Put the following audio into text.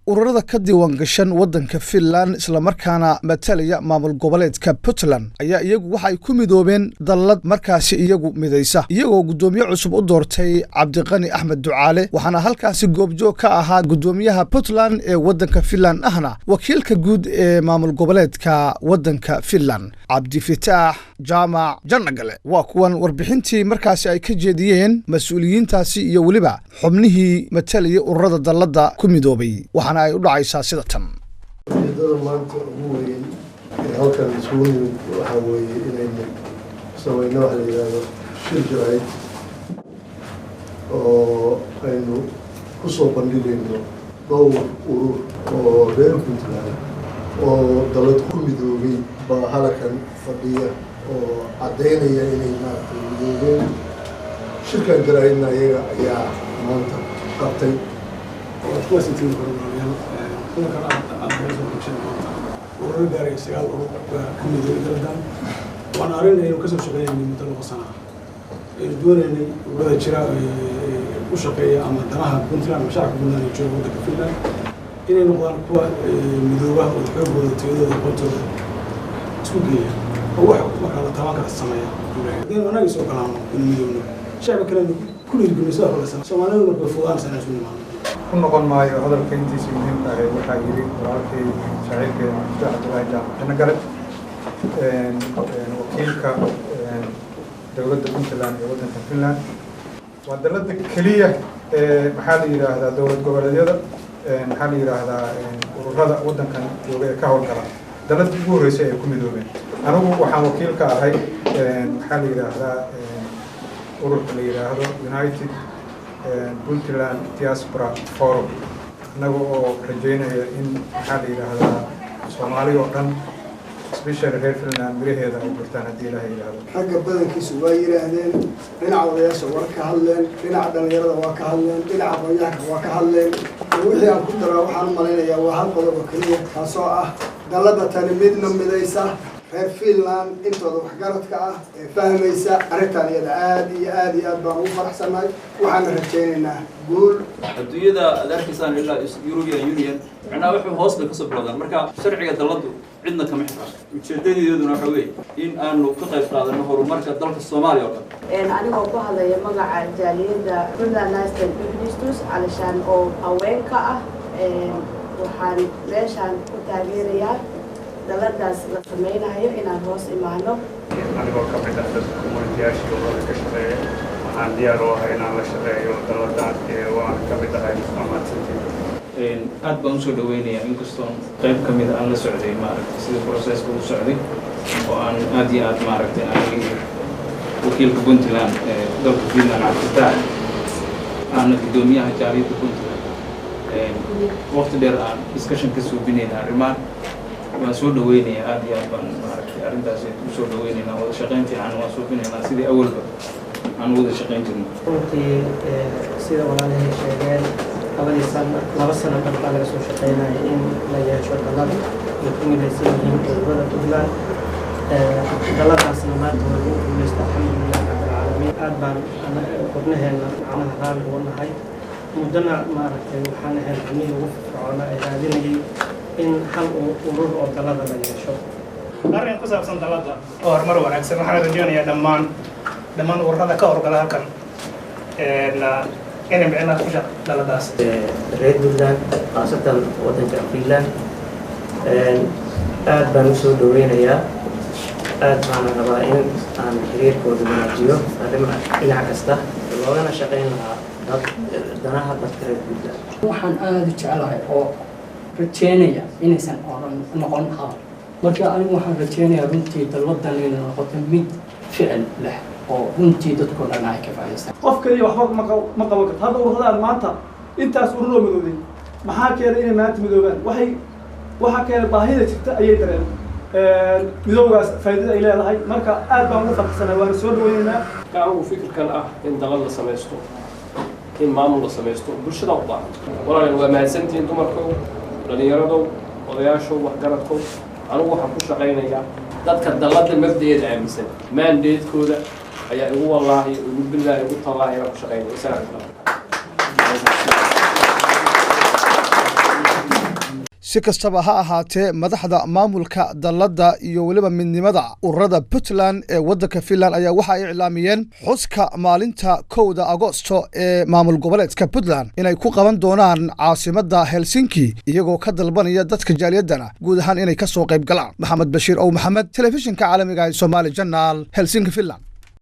ururada ka diiwaan gashan waddanka Finland isla markaana matalaya maamul goboleedka Puntland ayaa iyagu waxa ay ku midoobeen dallad markaasi iyagu midaysa iyagoo gudoomiye cusub u doortay Cabdiqani Axmed Ducaale waxaana halkaasi goobjoog ka ahaa gudoomiyaha Puntland ee waddanka Finland ahna wakiilka guud ee maamul goboleedka waddanka Finland Cabdifataax Jaamac Janagale waa kuwan warbixintii markaasi ay ka jeediyeen mas'uuliyiintaasi iyo waliba xubnihii matalaya ururada dallada ku midoobay waxaana ay u dhacaysaa sida tan ujeedada maanta ugu weyn ee halkan isugu nimid waxaa weeye inaynu samayno waxa la yidhaahdo shir jirayd oo aynu ku soo bandhigayno dhowr urur oo reer Puntland oo dallad ku midoobay baa halkan fadhiya oo caddaynaya inay maaragtay midoobeen shirkan jiraydna iyaga ayaa maanta qabtay ururo gaaraya 9 urur ka midoobay daldan waan aragnay inuu ka soo shaqeeyay muddo laba sano aynu doonaynay ururada jira u shaqeeya ama danaha Puntland shacabka Puntland ee jooga waddanka Finland inay noqdaan kuwa midoobaha oo xoogooda tiyadooda qontooda isku geeya oo wax markaa la taban kara sameeya hadii anaga soo galaano inuu midoobno shacabka kale ku dhiirigeliso hawlaha Soomaalidu markay fuudaan sanad suumaan noqon maayo hadalka intiisa muhiimka ah waxaa yiri walaalkay shaciirka Cabdillahi Jaamac Janagale wakiilka dowladda Puntland ee waddanka Finland waa dallada kaliya maxaa la yiraahdaa dowlad goboleedyada maxaa la yiraahdaa ururada waddankan jooga ee ka howlgala dalladii ugu horeysay ay ku midoobeen anigu waxaan wakiil ka ahay maxaa la yiraahdaa ururka la yiraahdo United Puntland Diaspora Forum anaga oo rajeynaya in maxaa la yiraahdaa Soomaaliya oo dhan especially reer Finland miraheeda ay bartaan haddii Ilaahay yiraahdo xagga badankiisu waa yiraahdeen dhinaca odayaasha waa ka hadleen dhinaca dhalinyarada waa ka hadleen dhinaca qoyaanka waa ka hadleen wixii aan ku daraa waxaan u malaynayaa waa hal qodob oo kaliya kaasoo ah dallada tani midna midaysa reer Finland intooda waxgaradka ah ee fahmaysa arrintan iyada aad baan ugu faraxsanahay waxaan rajaynaynaa guul adduunyada adarkiisaan ilaa European Union macnaha wuxuu hoos ka soo bilowdaan marka sharciga dalladu cidna kama xirfaan ujeedadeeduna waxa weeye in aanu ka qayb qaadano horumarka dalka Soomaaliya oo dhan anigoo ku hadlaya magaca jaaliyadda Puntland National Institute alashaan oo haweenka ah waxaan meeshaan ku taageerayaa dalladaas la sameynayo inaan hoos imaano anigoo ka mid ah dadka community-yaasha ururada ka shaqeeya waxaan diyaar u ahay inaan la shaqeeyo dalladan waan ka mid ahay amaadsantiin aad baan usoo dhaweynayaa inkastoo qayb ka mid aan la socday maaragtay sida processka u socday oo aan aad iyo aad maaragtay aniga wakiilka Puntland dalka Finland Cabdifataax aana gudoomiyaha jaaliyadda Puntland waqti dheer aan discussion ka suubinayna arrimaha waan soo dhaweynayaa aad iyo aad baan maaragtay arrintaas u soo dhaweynaynaa wada shaqayn fiican waan suubinaynaa sidii awalba aan wada shaqayn jirnay runtii sida walaalahay sheegeen laba sano markaa laga soo shaqeynaya in la yeesho dallad ay ku midaysan yihiin ururada Puntland dalladaasna maanta waa lagu guuleysta alxamdulilah rabbilcaalamiin aad baan xubnaheena macnaha raalli uga nahay muddana maaragtay waxaan ahayn xubnihii ugu firfircoona ay raadinayay in hal urur oo dallada la yeesho arrin ku saabsan dallada oo horumar wanaagsan waxaan rajeynayaa dhammaan ururada ka howlgala halkan inay micnaha ku shaq dalladaas reer Puntland khaasatan waddanka Finland aad baan u soo dhaweynayaa aad baan rabaa in aan xiriirkooda wanaajiyo arrimaha dhinac kasta loogana shaqeyn lahaa danaha dadka reer Puntland waxaan aad u jecelahay oo rajeynaya inaysan noqon hadal marka anigu waxaan rajeynayaa runtii dalladan inay noqoto mid ficil leh oo runtii dadkoo dhan ay ka faa'iideystaan qof kaliya waxba ma qaban karto hadda ururada maanta intaas ururoo midoobay maxaa keenay inay maanta midoobaan waxaa keenay baahida jirta ayay dareen midowgaas faa'iidada ay leedahay marka aad baan ugu faraxsanahay waana soo dhaweynaynaa anigu fikirkan ah in dallad la samaysto in maamul la samaysto bulshada u baahan walaalayaal waa mahadsantihiin dumarkow dhalinyaradow odayaashow waxgaradkow anigu waxaan ku shaqaynayaa dadka dallada mabdaeeda aaminsan maandeedkooda ayaa igu wallaahi igu billaahi igu tallaahi inaan ku shaqaynaya si kastaba ha ahaatee madaxda maamulka dalladda iyo weliba midnimada ururada Puntland ee waddanka Finland ayaa waxa ay iclaamiyeen xuska maalinta 1 Agoosto ee maamul goboleedka Puntland inay ku qaban doonaan caasimadda Helsinki iyagoo ka dalbanaya dadka jaaliyadana guud ahaan inay ka soo qayb galaan. Maxamed Bashiir oo Maxamed telefishinka caalamiga ee Somali Channel Helsinki Finland.